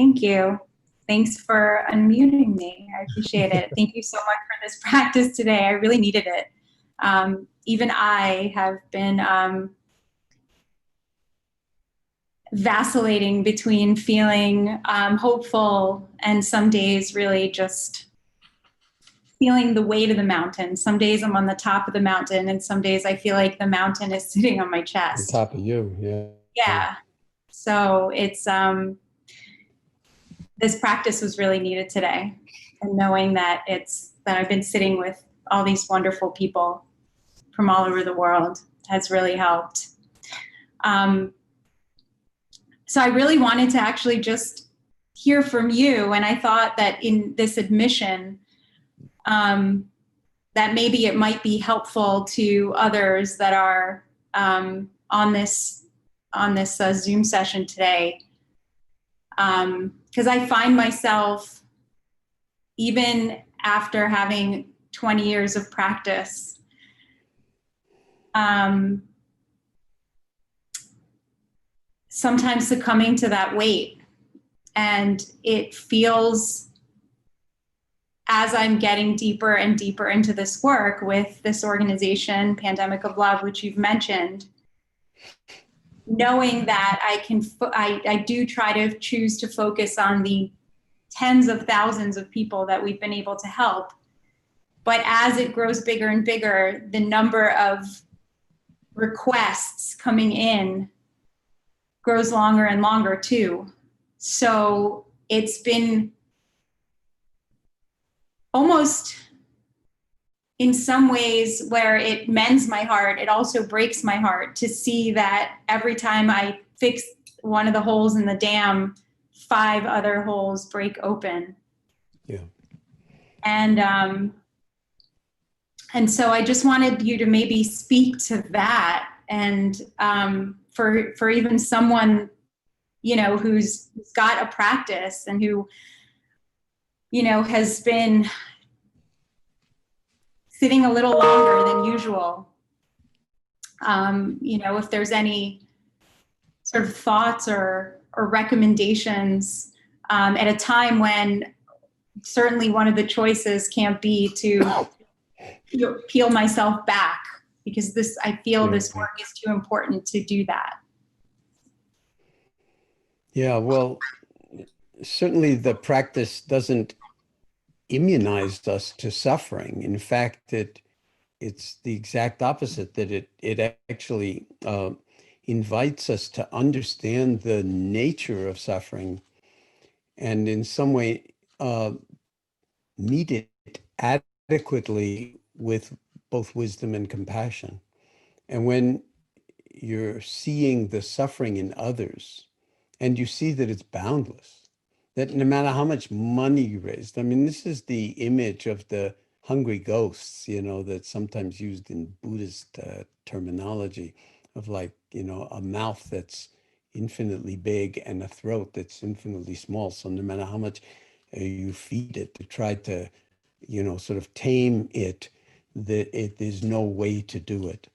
Thank you. Thanks for unmuting me. I appreciate it. Thank you so much for this practice today. I really needed it. Even I have been vacillating between feeling hopeful and some days really just feeling the weight of the mountain. Some days I'm on the top of the mountain, and some days I feel like the mountain is sitting on my chest. On top of you, yeah. Yeah. So it's this practice was really needed today, and knowing that I've been sitting with all these wonderful people from all over the world has really helped. So I really wanted to actually just hear from you, and I thought that in this admission, that maybe it might be helpful to others that are on this Zoom session today. Because I find myself, even after having 20 years of practice, sometimes succumbing to that weight. And it feels, as I'm getting deeper and deeper into this work with this organization, Pandemic of Love, which you've mentioned, knowing that I do try to choose to focus on the tens of thousands of people that we've been able to help. But as it grows bigger and bigger, the number of requests coming in grows longer and longer too. So it's been almost, in some ways, where it mends my heart, it also breaks my heart to see that every time I fix one of the holes in the dam, 5 other holes break open. Yeah. And so I just wanted you to maybe speak to that, and for even someone, who's got a practice and who, has been sitting a little longer than usual. If there's any sort of thoughts or recommendations at a time when certainly one of the choices can't be to peel myself back, because I feel this work is too important to do that. Yeah, well, certainly the practice doesn't immunize us to suffering. In fact, it's the exact opposite, that it actually invites us to understand the nature of suffering and in some way meet it adequately with both wisdom and compassion. And when you're seeing the suffering in others and you see that it's boundless, that no matter how much money you raised, I mean, this is the image of the hungry ghosts, that's sometimes used in Buddhist terminology of a mouth that's infinitely big and a throat that's infinitely small. So no matter how much you feed it to try to, sort of tame it, there's no way to do it.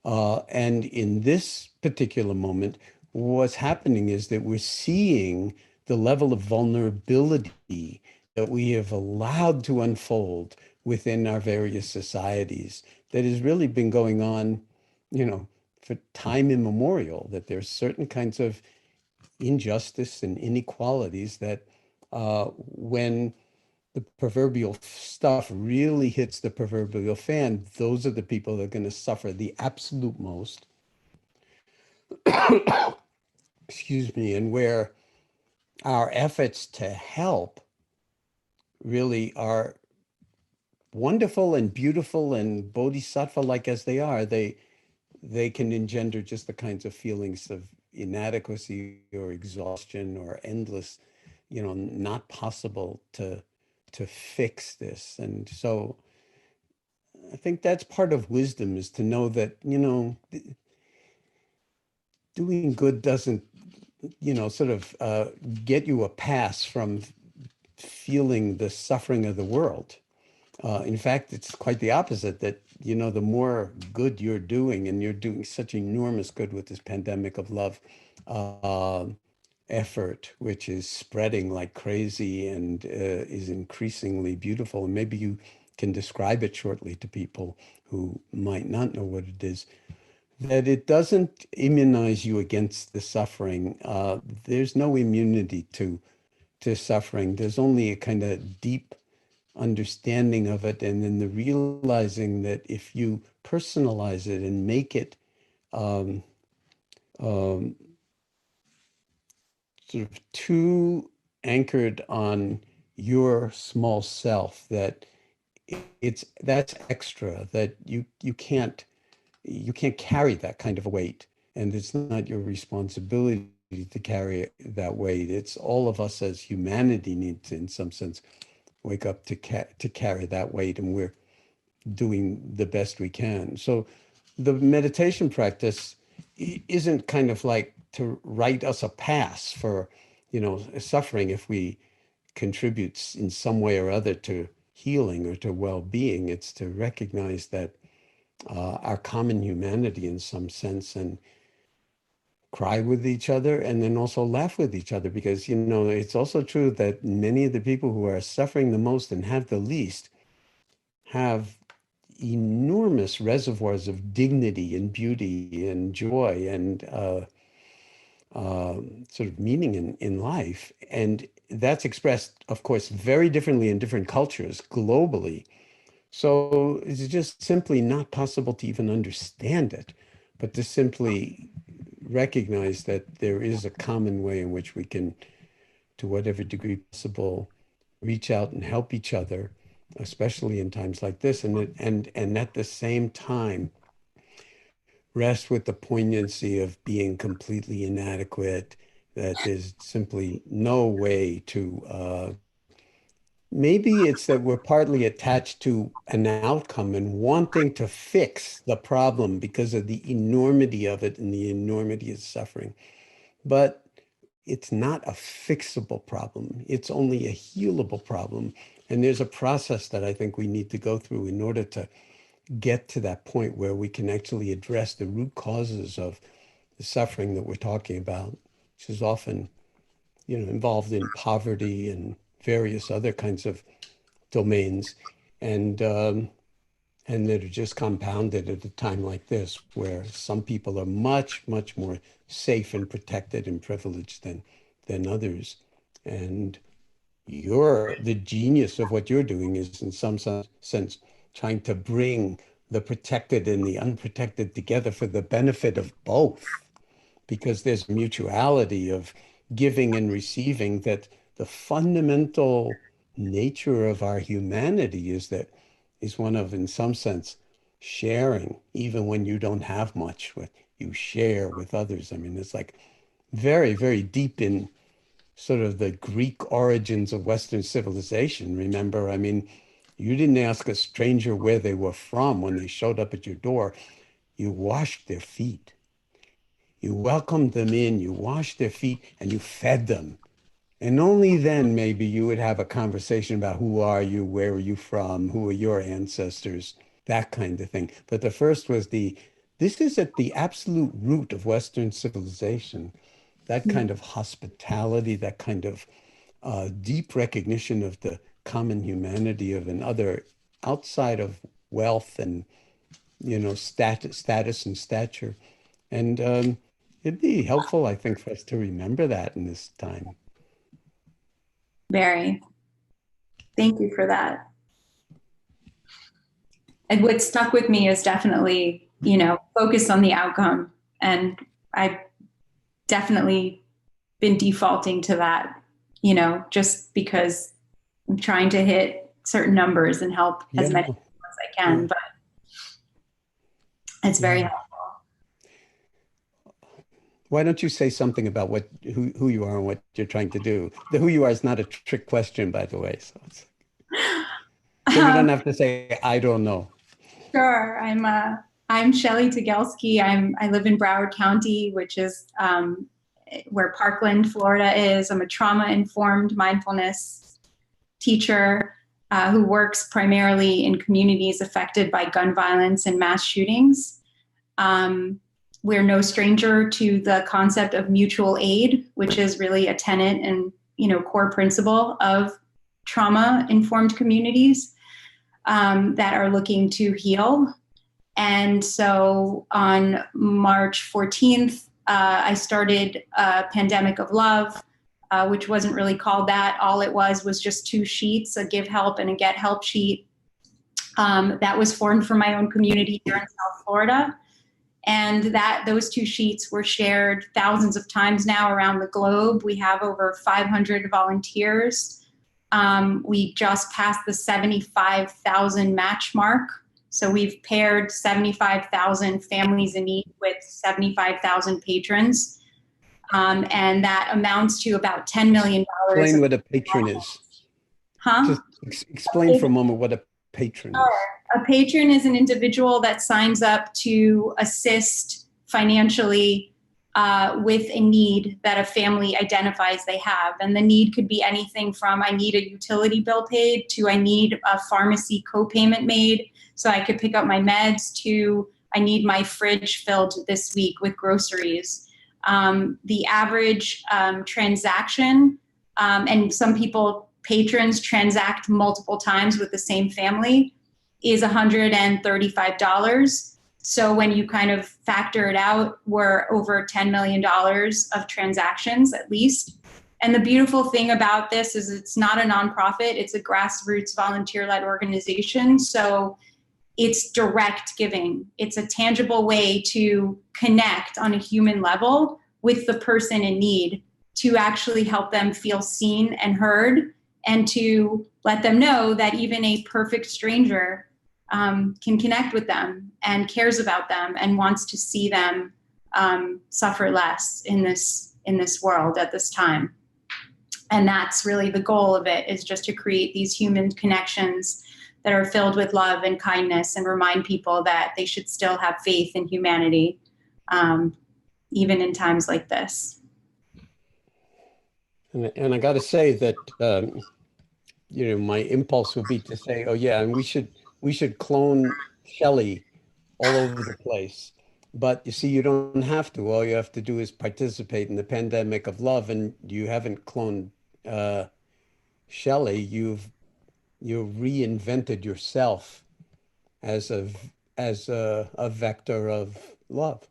And in this particular moment, what's happening is that we're seeing the level of vulnerability that we have allowed to unfold within our various societies that has really been going on, for time immemorial, that there's certain kinds of injustice and inequalities that when the proverbial stuff really hits the proverbial fan, those are the people that are going to suffer the absolute most. Excuse me. And where our efforts to help really are wonderful and beautiful and bodhisattva-like as they are, they can engender just the kinds of feelings of inadequacy or exhaustion or endless, not possible to fix this. And so I think that's part of wisdom, is to know that, doing good doesn't, sort of get you a pass from feeling the suffering of the world. In fact, it's quite the opposite, that, the more good you're doing, and you're doing such enormous good with this pandemic of love, effort, which is spreading like crazy and is increasingly beautiful. And maybe you can describe it shortly to people who might not know what it is, that it doesn't immunize you against the suffering. There's no immunity to suffering. There's only a kind of deep understanding of it, and then the realizing that if you personalize it and make it um, um, sort of too anchored on your small self, that that's extra, that you can't carry that kind of a weight, and it's not your responsibility to carry that weight. It's all of us as humanity need to, in some sense, wake up to carry that weight, and we're doing the best we can. So the meditation practice isn't kind of like to write us a pass for, suffering if we contribute in some way or other to healing or to well-being. It's to recognize that our common humanity in some sense, and cry with each other, and then also laugh with each other, because it's also true that many of the people who are suffering the most and have the least have enormous reservoirs of dignity and beauty and joy and sort of meaning in life. And that's expressed, of course, very differently in different cultures globally. So it's just simply not possible to even understand it, but to simply recognize that there is a common way in which we can, to whatever degree possible, reach out and help each other, especially in times like this, and at the same time rest with the poignancy of being completely inadequate, that there's simply no way to maybe it's that we're partly attached to an outcome and wanting to fix the problem because of the enormity of it and the enormity of suffering. But it's not a fixable problem. It's only a healable problem. And there's a process that I think we need to go through in order to get to that point where we can actually address the root causes of the suffering that we're talking about, which is often, involved in poverty and various other kinds of domains, and that are just compounded at a time like this, where some people are much, much more safe and protected and privileged than others. And the genius of what you're doing is, in some sense, trying to bring the protected and the unprotected together for the benefit of both, because there's mutuality of giving and receiving, that the fundamental nature of our humanity is one of, in some sense, sharing, even when you don't have much, what you share with others. I mean, it's like very, very deep in sort of the Greek origins of Western civilization. Remember, I mean, you didn't ask a stranger where they were from when they showed up at your door. You washed their feet. You welcomed them in, you washed their feet, and you fed them. And only then maybe you would have a conversation about who are you, where are you from, who are your ancestors, that kind of thing. But the first was this is at the absolute root of Western civilization, that kind of hospitality, that kind of deep recognition of the common humanity of another outside of wealth and, status and stature. And it'd be helpful, I think, for us to remember that in this time. Very. Thank you for that. And what stuck with me is definitely, focus on the outcome. And I've definitely been defaulting to that, just because I'm trying to hit certain numbers and help as many people as I can. Yeah. But it's very helpful. Why don't you say something about who you are and what you're trying to do? The who you are is not a trick question, by the way. So you don't have to say, I don't know. Sure. I'm Shelley Tagelski. I live in Broward County, which is where Parkland, Florida is. I'm a trauma-informed mindfulness teacher who works primarily in communities affected by gun violence and mass shootings. we're no stranger to the concept of mutual aid, which is really a tenet and, core principle of trauma-informed communities that are looking to heal. And so on March 14th, I started a Pandemic of Love, which wasn't really called that. All it was just 2 sheets, a give help and a get help sheet. That was formed for my own community here in South Florida. And those 2 sheets were shared thousands of times now around the globe. We have over 500 volunteers. We just passed the 75,000 match mark. So we've paired 75,000 families in need with 75,000 patrons. And that amounts to about $10 million. Explain what a patron is. Huh? Just explain for a moment what a patron is. A patron is an individual that signs up to assist financially with a need that a family identifies they have. And the need could be anything from I need a utility bill paid to I need a pharmacy copayment made so I could pick up my meds to I need my fridge filled this week with groceries. The average transaction, and some patrons transact multiple times with the same family, is $135. So when you kind of factor it out, we're over $10 million of transactions at least. And the beautiful thing about this is it's not a nonprofit, it's a grassroots volunteer-led organization. So it's direct giving. It's a tangible way to connect on a human level with the person in need to actually help them feel seen and heard, and to let them know that even a perfect stranger can connect with them and cares about them and wants to see them suffer less in this world at this time. And that's really the goal of it, is just to create these human connections that are filled with love and kindness and remind people that they should still have faith in humanity, even in times like this. And I got to say that, my impulse would be to say, oh yeah, and we should clone Shelley all over the place. But you see, you don't have to. All you have to do is participate in the Pandemic of Love, and you haven't cloned Shelley. You've reinvented yourself as a vector of love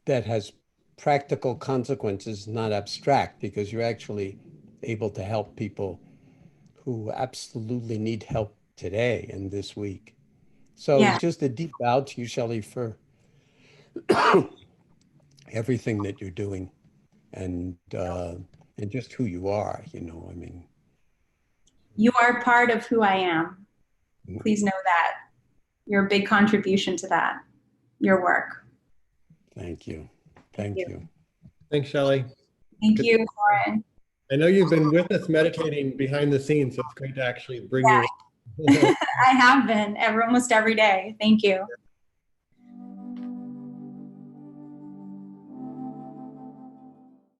that has practical consequences, not abstract, because you're actually able to help people who absolutely need help today and this week. So Yeah. just a deep bow to you, Shelley, for everything that you're doing and just who you are, You are part of who I am. Please know that. You're a big contribution to that, your work. Thank you. Thank you. Thanks, Shelley. Thank you, Lauren. I know you've been with us meditating behind the scenes, so it's great to actually bring you. I have been almost every day. Thank you.